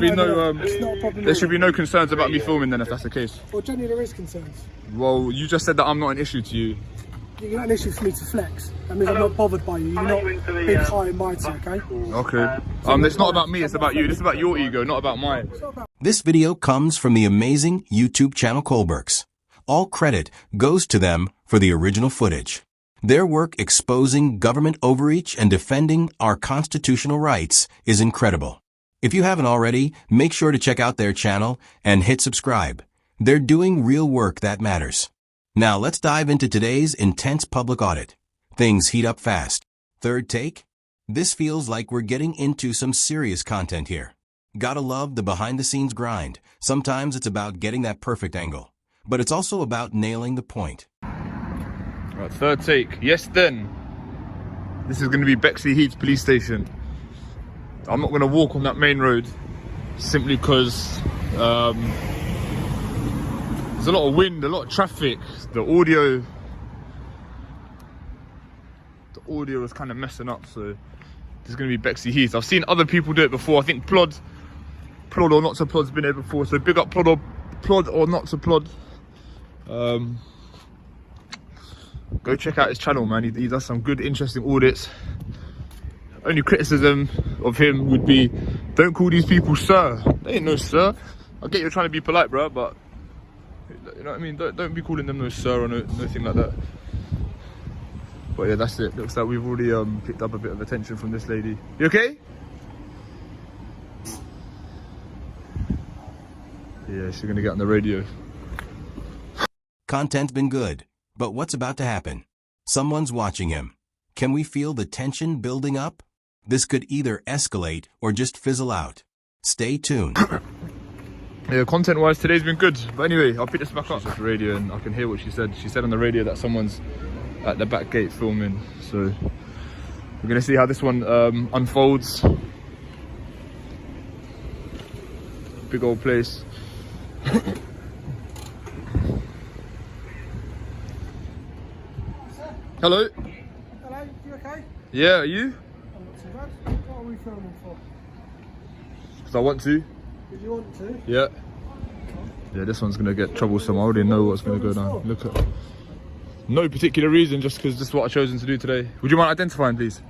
There should be no concerns about me filming then if that's the case. Well, generally there is concerns. Well, you just said that I'm not an issue to you. You're not an issue for me to flex. That means I'm not bothered by you. You're not big, high and mighty, okay? Okay. It's not about me, it's about you. This is about your ego, not about mine. This video comes from the amazing YouTube channel Kohlbergs. All credit goes to them for the original footage. Their work exposing government overreach and defending our constitutional rights is incredible. If you haven't already, make sure to check out their channel and hit subscribe. They're doing real work that matters. Now let's dive into today's intense public audit. Things heat up fast. Third take? This feels like we're getting into some serious content here. Gotta love the behind-the-scenes grind. Sometimes it's about getting that perfect angle, but it's also about nailing the point. Right, third take. Yes then. This is going to be Bexley Heath Police Station. I'm not going to walk on that main road simply because there's a lot of wind, a lot of traffic. The audio is kind of messing up, so this is going to be Bexley Heath. I've seen other people do it before. I think Plod or Not to Plod's been here before, so big up Plod or Not to Plod. Go check out his channel, man. He does some good, interesting audits. Only criticism of him would be, don't call these people sir. They ain't no sir. I get you're trying to be polite, bro, but you know what I mean? Don't be calling them no sir or nothing like that. But yeah, that's it. Looks like we've already picked up a bit of attention from this lady. You okay? Yeah, she's gonna get on the radio. Content's been good, but what's about to happen? Someone's watching him. Can we feel the tension building up? This could either escalate or just fizzle out. Stay tuned. Yeah, content-wise, today's been good. But anyway, I'll pick this back up. She's the radio and I can hear what she said. She said on the radio that someone's at the back gate filming. So we're gonna see how this one unfolds. Big old place. Hello. Hello, you okay? Yeah, are you? I'm not too bad. What are we filming for? Because I want to. Did you want to? Yeah. Yeah, this one's gonna get troublesome. I already know what's gonna go down. Look at. No particular reason, just because this is what I've chosen to do today. Would you mind identifying, please?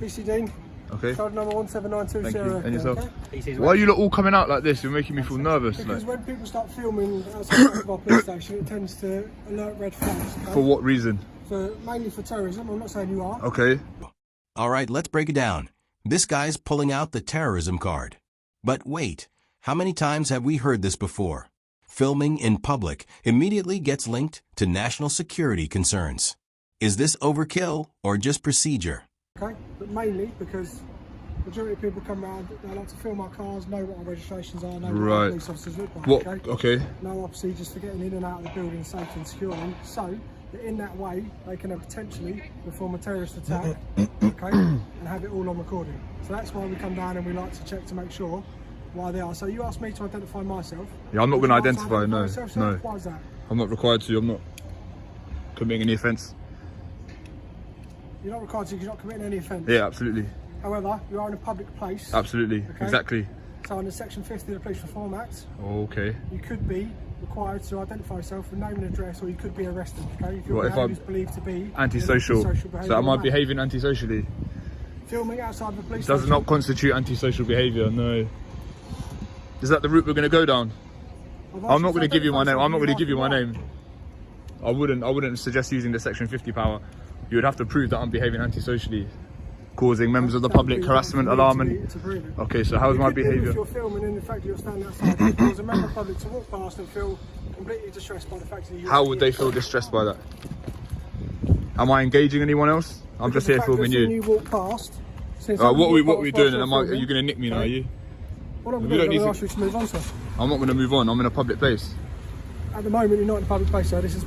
PC Dean. Okay. Code number 17920. Thank you. And yourself? Okay? Why are you lot all coming out like this? You're making me feel nervous. Because like. when people start filming outside of our police station, it tends to alert red flags. Okay? For what reason? Mainly for terrorism. I'm not saying you are. Okay. All right, let's break it down. This guy's pulling out the terrorism card. But wait, how many times have we heard this before? Filming in public immediately gets linked to national security concerns. Is this overkill or just procedure? Okay, but mainly because the majority of people come around, they like to film our cars, know what our registrations are, know what our police officers look like. What? Okay? Okay. Know our procedures for getting in and out of the building safe and securely. So that in that way, they can potentially perform a terrorist attack, okay, and have it all on recording. So that's why we come down and we like to check to make sure why they are. So you asked me to identify myself. Yeah, I'm not going to identify, no. Myself, no. Why is that? I'm not required to, I'm not committing any offence. You're not required to because you're not committing any offence. Yeah, absolutely. However, you are in a public place. Absolutely, okay? exactly. So under Section 50 of the Police Reform Act, okay, you could be required to identify yourself with name and address, or you could be arrested. Okay, if your what, behaviour is believed to be antisocial. So am I behaving antisocially? Filming outside of the police does station not constitute antisocial behaviour. No. Is that the route we're going to go down? I'm not going to give you my name. I'm not going to give you my name. I wouldn't suggest using the Section 50 power. You would have to prove that I'm behaving antisocially, causing members of the public harassment, alarm, and okay. So how's my behaviour? If you're filming and the fact that you're standing outside, there's a member of the public to walk past and feel completely distressed by the fact that you. How would they feel distressed by that? Am I engaging anyone else? I'm just here filming you. You walk past. What are we doing? And are you going to nick me now? Are you? Well, I'm going to ask you to move on, sir. I'm not going to move on. I'm in a public place. At the moment, you're not in a public place, sir. This is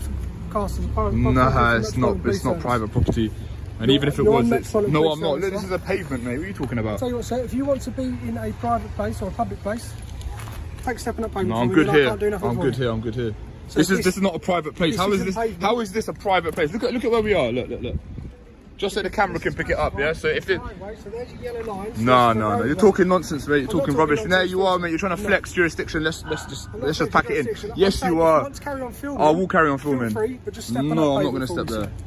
cast as a private property. Nah, it's not. It's not private property. And even if it was, no, I'm not. Look, this is a pavement, mate. What are you talking about? I'll tell you what, sir. If you want to be in a private place or a public place, take a step on that pavement. No, I'm good here. I'm good here. I'm good here. So this is not a private place. How is this a private place? Look at where we are. Look. Just so the camera can pick it up, yeah? So if it... Driveway, so there's your yellow lines. No, This is the no, no. You're roadway. talking nonsense, mate. You're talking talking rubbish. nonsense, There you are, look. mate. You're trying to flex jurisdiction. Let's just I'm not pack it in. jurisdiction. I'm Yes, saying you if are. want to carry on filming, I will carry on feel filming. free, but just step on No, up I'm not over going to step before we there. see.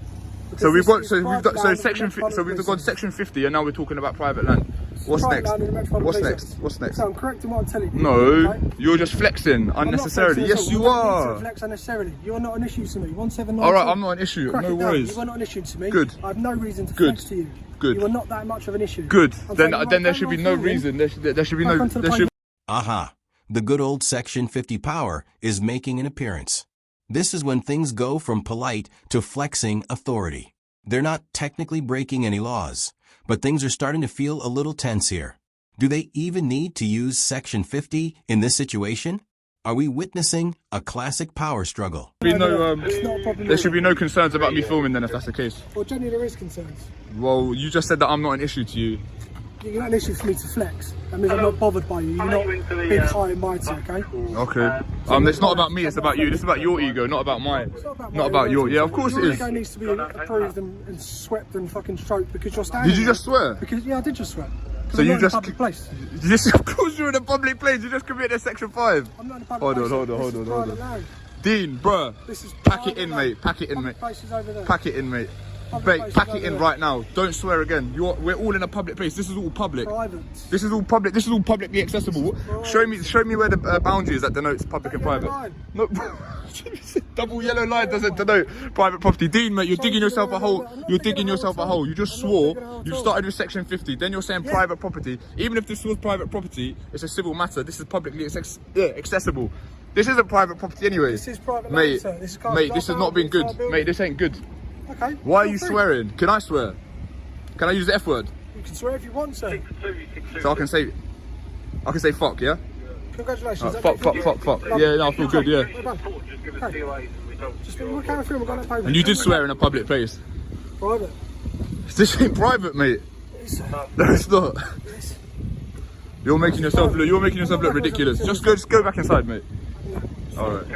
So we've got, This so is we've private got, so land in the section, so Metropolitan we've got Precinct. section 50, and now we're talking about private land. What's Private next? land in the Metropolitan What's Precinct. next? What's next? So I'm correcting what I'm telling you. No, okay? you're just flexing I'm not unnecessarily. flexing at Yes, all. you I don't need are. to flex unnecessarily. You're not an issue to me. 1792. All right, I'm not an issue. Crack No it down. worries. You are not an issue to me. Good. I have no reason to Good. flex to you. Good. You are not that much of an issue. Good. I'm Then saying, right, there carry should be on no filming. reason. There should be Back no. onto the There should. Aha! The good old Section 50 power is making an appearance. This is when things go from polite to flexing authority. They're not technically breaking any laws, but things are starting to feel a little tense here. Do they even need to use Section 50 in this situation? Are we witnessing a classic power struggle? Be no, It's not a problem. there should be no concerns about me filming then if that's the case. Well, generally there is concerns. Well, you just said that I'm not an issue to you. You're not an issue for me to flex. That means I'm not bothered by you. You're not big, high and mighty, okay? Okay. It's not about me, it's about you. This is about your ego, not about mine. It's not about, Not about your. Yeah, of course it Your is. ego needs to be approved and swept and fucking stroked because you're standing. Did you there. just swear? Because yeah, I did just swear. So you I'm not in a just. public place. This, of course you're in a public place. You just committed Section 5. I'm not in a public Hold on, place. hold on, This hold is on, hold private on. land. Dean, bruh. This is Pack it private in, land. mate. Pack it in, mate. Public places over there. Pack it in, mate. Public Mate, places pack over it in there. right now. Don't swear again. We're all in a public place. This is all public. Private. This is all public. This is all publicly accessible. Show me where the boundary is that denotes public and Yellow private. line. No, double yellow line doesn't denote private property. Dean, mate, you're digging yourself a hole. You're digging yourself a hole. You just swore. You started with Section 50. Then you're saying private property. Even if this was private property, it's a civil matter. This is publicly accessible. This isn't private property anyway. This is private mate, land, sir. This is mate, this has not been good. Mate, this ain't good. Okay. Why are feel you free. swearing? Can I swear? Can I use the F word? You can swear if you want, sir. So I can say fuck, yeah? Congratulations. Fuck. Yeah, no, I feel good, yeah. Well done. Okay. Just we'll carry on filming. We've got no paper. And you did swear in a public place. Private. This ain't private, mate. No, it's not. You're making yourself look ridiculous. Just go back inside, mate. All right.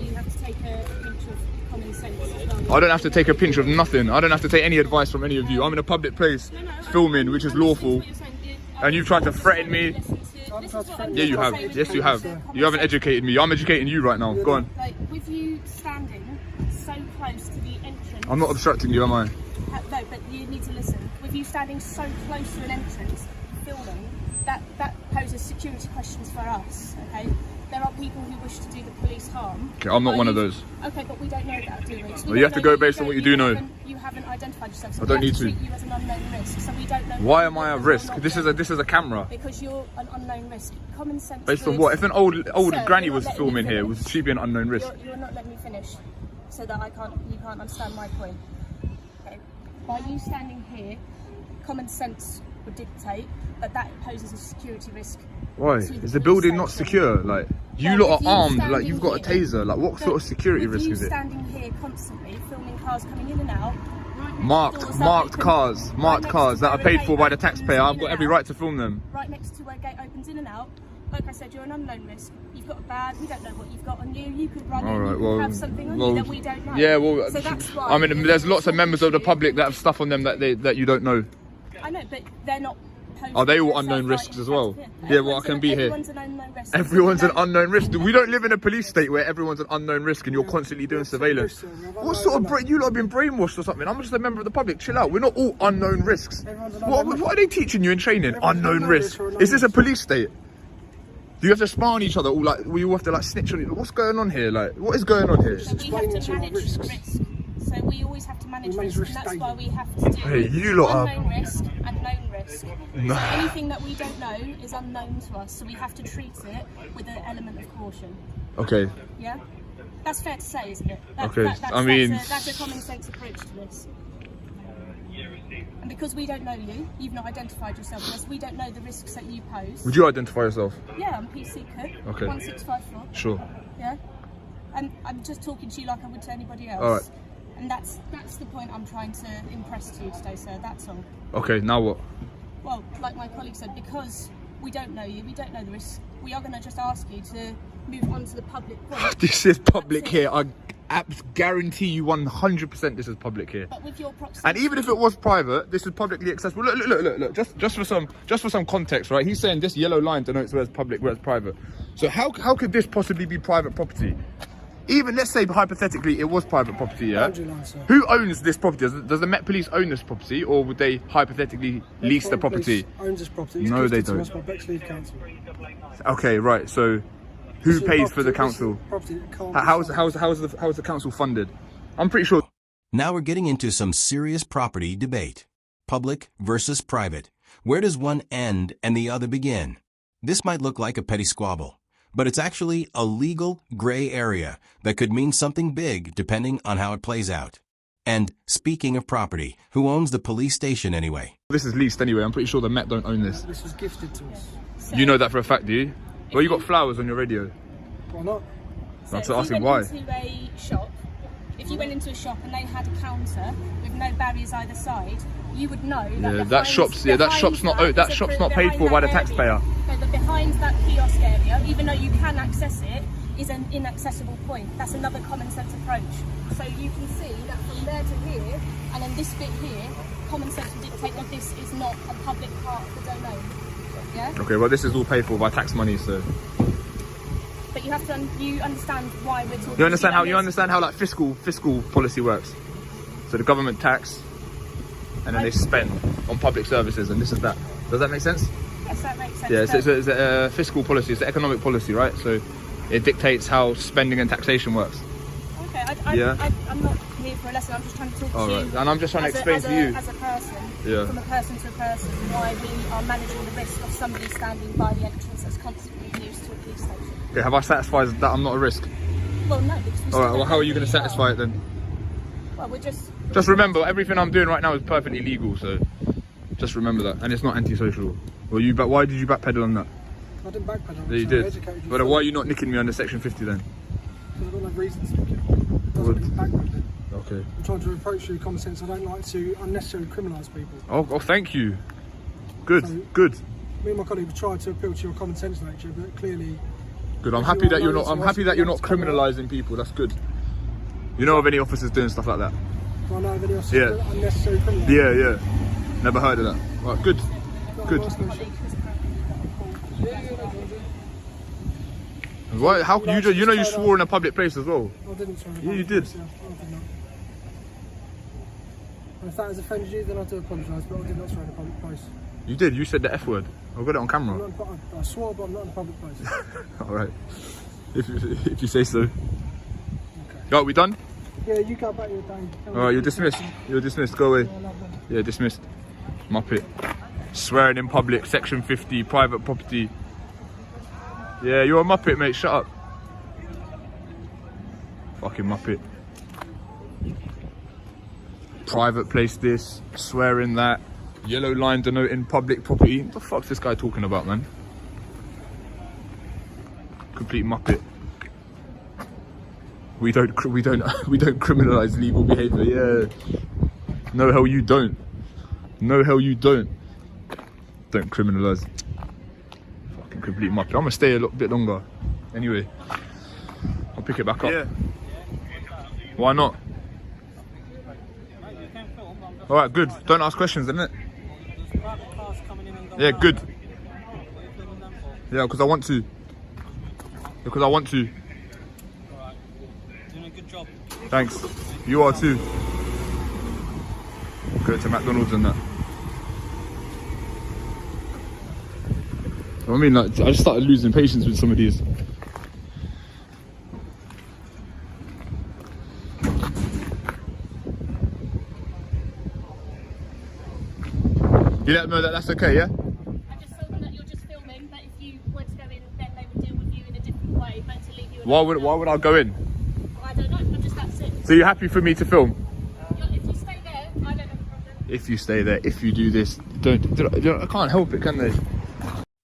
You have to take a pinch of common sense as well. I don't have to take a pinch of nothing. I don't have to take any advice from any of you. I'm in a public place filming, which is lawful. And you've tried to threaten me. Yeah, you have. Yes, you have. You haven't educated me. I'm educating you right now. Go on. Like, with you standing so close to the entrance. I'm not obstructing you, am I? No, but you need to listen. With you standing so close to an entrance, filming, that poses security questions for us, okay? There are people who wish to do the police harm. Okay, I'm not one of those. Okay, but we don't know that, do we? So Well, you have to go based on what you do know. You haven't identified yourself, so I don't we need have to to. treat you as an unknown risk, so we don't know. Why am I at whether risk? or not This is a camera. because you're an unknown risk. Common sense. Based on would- what? If an old Sir, granny you're was not letting filming me here, finish. would she be an unknown risk? You're not letting me finish, so that you can't understand my point. Okay. By you standing here, common sense would dictate that poses a security risk. Why? to Is the police building not station. secure? Like, you Well, lot with are you armed, like standing you've got a here- taser. Like, what sort of security with risk you is it? standing here constantly, filming cars coming in and out. right next Marked doors that open- cars right next to that are where a paid gate for by the opens taxpayer. in I've and got every out. right to film them. Right next to where a gate opens in and out. Like I said, you're an unknown risk. You've got a bag. We don't know what you've got on you. You could run in. Alright, You well, could have something on well, you that we don't know. Yeah, well, so that's why. I mean, there's lots of members of the public that have stuff on them that you don't know. I know, but they're not. Are they all posing unknown themselves risks right as in well? front of Yeah, you. well, I can be here. Everyone's an unknown risk. Everyone's an So unknown risk. We don't live in a police state where everyone's an unknown risk and you're constantly doing surveillance. What sort of you lot have been brainwashed or something? I'm just a member of the public. Chill out. We're not all unknown risks. What are they teaching you in training? Unknown risks. Is this a police state? Do you have to spy on each other? All like we all have to like snitch on each other? What's going on here? Like, what is going on here? we have to manage risk. So we always have to manage risk, and that's why we have to do Hey, you lot are- unknown risk and known risk. No. So anything that we don't know is unknown to us, so we have to treat it with an element of caution. Okay. Yeah? That's fair to say, isn't it? Okay, I mean- that's a common sense approach to this. And because we don't know you, you've not identified yourself with us, we don't know the risks that you pose. Would you identify yourself? Yeah, I'm PC Cook, Okay. 1654. Sure. Yeah? And I'm just talking to you like I would to anybody else. All right. And that's the point I'm trying to impress to you today, sir, that's all. Okay, now what? Well, like my colleague said, because we don't know you, we don't know the risks, we are going to just ask you to move on to the public point. This is public That's it. here. guarantee you 100% this is public here. But with your proximity. And even if it was private, this is publicly accessible. Look. Just for some context, right? He's saying this yellow line denotes where it's public, where it's private. So how could this possibly be private property? Even let's say hypothetically it was private property, yeah? Who owns this property? Does the Met Police own this property, or would they hypothetically lease the property? Owns this property. It's no, they gifted to us don't. by Bexley Heath Council. Okay, right. So who pays for the council? How's How's the council funded? I'm pretty sure. Now we're getting into some serious property debate. Public versus private. Where does one end and the other begin? This might look like a petty squabble, but it's actually a legal gray area that could mean something big depending on how it plays out. And speaking of property, who owns the police station anyway? This is leased anyway. I'm pretty sure the Met don't own this. This was gifted to us. So You know that for a fact, do you? Well, you got flowers on your radio. Why not? That's if asking you why. went into a shop, if you went into a shop and they had a counter with no barriers either side, you would know that Yeah, behind, that shop's not paid for by the taxpayer. No, but behind that kiosk area, even though you can access it, is an inaccessible point. That's another common sense approach. So you can see that from there to here, and then this bit here, common sense would dictate that this is not a public part of the domain. Yeah? Okay, well this is all paid for by tax money, so. But you have to, you understand why we're talking. You understand how like fiscal policy works. So the government tax, and then they spend on public services, and this is that. Does that make sense? Yes, that makes sense. Yeah, so it's a fiscal policy, it's an economic policy, right? So it dictates how spending and taxation works. Okay, I'm not here for a lesson, I'm just trying to talk to you. Right. And I'm just trying to explain to you. As a person, Yeah. from a person to a person, why we are managing the risk of somebody standing by the entrance that's constantly used to a police station. Okay, have I satisfied that I'm not a risk? Well, no, because we Alright, well how are you going to satisfy it then? Well, we're just... Just remember, everything I'm doing right now is perfectly legal, so just remember that. And it's not antisocial. Well, why did you backpedal on that? I didn't backpedal. Yeah, you did. But why are you not nicking me under section 50 then? Because I don't have reasons to nick it. Doesn't mean backpedaling. Okay. I'm trying to approach you common sense. I don't like to unnecessarily criminalise people. Oh, thank you. Good, So- good. Me and my colleague have tried to appeal to your common sense nature, but clearly... Good. I'm If happy you that are you're not. those I'm who happy ask that you're me not to come out- criminalising people. That's good. You know of any officers doing stuff like that? Do I know of any else Yeah. unnecessary criminal? Yeah. Never heard of that. Right, good. Good. Why? How you just? You know you swore in a public place as well. I didn't swear. Yeah, you did. I did not. And if that has offended you, then I do apologise, but I did not swear in a public place. You did. You said the F word. I've got it on I'm camera. not in, I swore, but I'm not in a public place. All right. If you say so. Okay. Right, we done? Yeah, you go back your day. All right, you're dismissed. You're dismissed. Go away. Yeah, dismissed. Muppet. Swearing in public, section 50, private property. Yeah, you're a Muppet, mate. Shut up. Fucking Muppet. Private place this, swearing that. Yellow line denoting public property. What the fuck's this guy talking about, man? Complete Muppet. We don't criminalise legal behaviour. Yeah. No hell you don't. No hell you don't. Don't criminalise. Fucking complete Muppet. I'm gonna stay a little bit longer. Anyway, I'll pick it back up. Yeah. Why not? All right, good. Don't ask questions, innit? Yeah, good. Yeah, because I want to. Because I want to. Doing a good job. Thanks. You are too. Go to McDonald's and that. I mean, like, I just started losing patience with some of these. You let them know that that's okay, yeah? I just told them that you're just filming, but if you were to go in, then they would deal with you in a different way, but to leave you alone. Why would I go in? I don't know, I'm just that's it. So you're happy for me to film? If you stay there, I don't have a problem. If you stay there, if you do this, I can't help it, can they?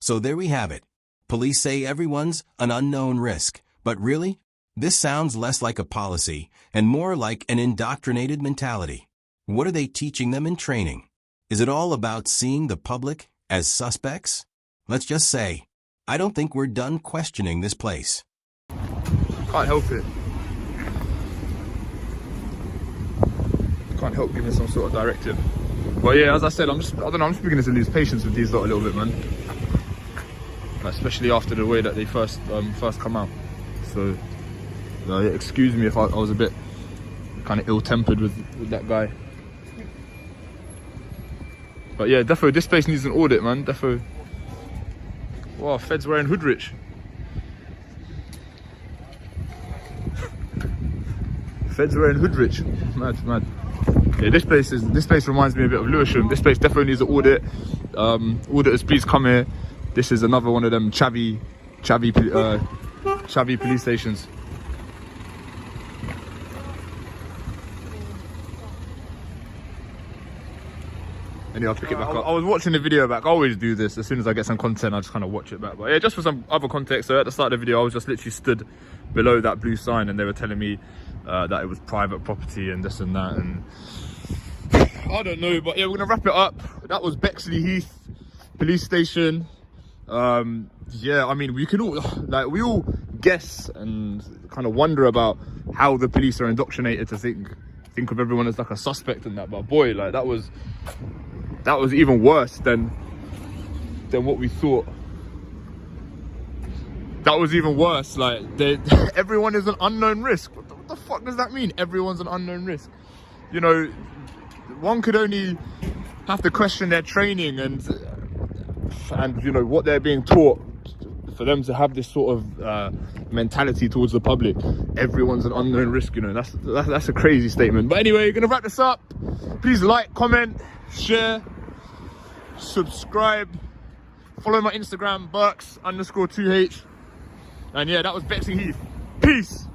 So there we have it. Police say everyone's an unknown risk. But really, this sounds less like a policy and more like an indoctrinated mentality. What are they teaching them in training? Is it all about seeing the public as suspects? Let's just say, I don't think we're done questioning this place. Can't help it. can't help giving some sort of directive. But yeah, as I said, I don't know, I'm just beginning to lose patience with these lot a little bit, man. Like, especially after the way that they first come out. So yeah, excuse me if I was a bit kind of ill-tempered with that guy. But yeah, defo, this place needs an audit, man. Defo. Wow, feds wearing hoodrich. Feds wearing hoodrich. Mad. Yeah, this place reminds me a bit of Lewisham. This place definitely needs an audit. Auditors, please come here. This is another one of them chavvy police stations. Anyway, I'll pick it back up. I was watching the video back. I always do this. As soon as I get some content, I just kind of watch it back. But yeah, just for some other context. So at the start of the video, I was just literally stood below that blue sign and they were telling me that it was private property and this and that. And I don't know, but yeah, we're gonna wrap it up. That was Bexley Heath Police Station. Yeah, I mean, we all guess and kind of wonder about how the police are indoctrinated to think of everyone as like a suspect and that. But boy, like that was even worse than what we thought. That was even worse. Like everyone is an unknown risk. What the fuck does that mean? Everyone's an unknown risk. You know, one could only have to question their training and you know what they're being taught for them to have this sort of mentality towards the public. Everyone's an unknown risk. You know, that's a crazy statement. But anyway, gonna wrap this up. Please like, comment, share, subscribe, follow my Instagram, Burks_2H. And yeah, that was Bexley Heath. Peace.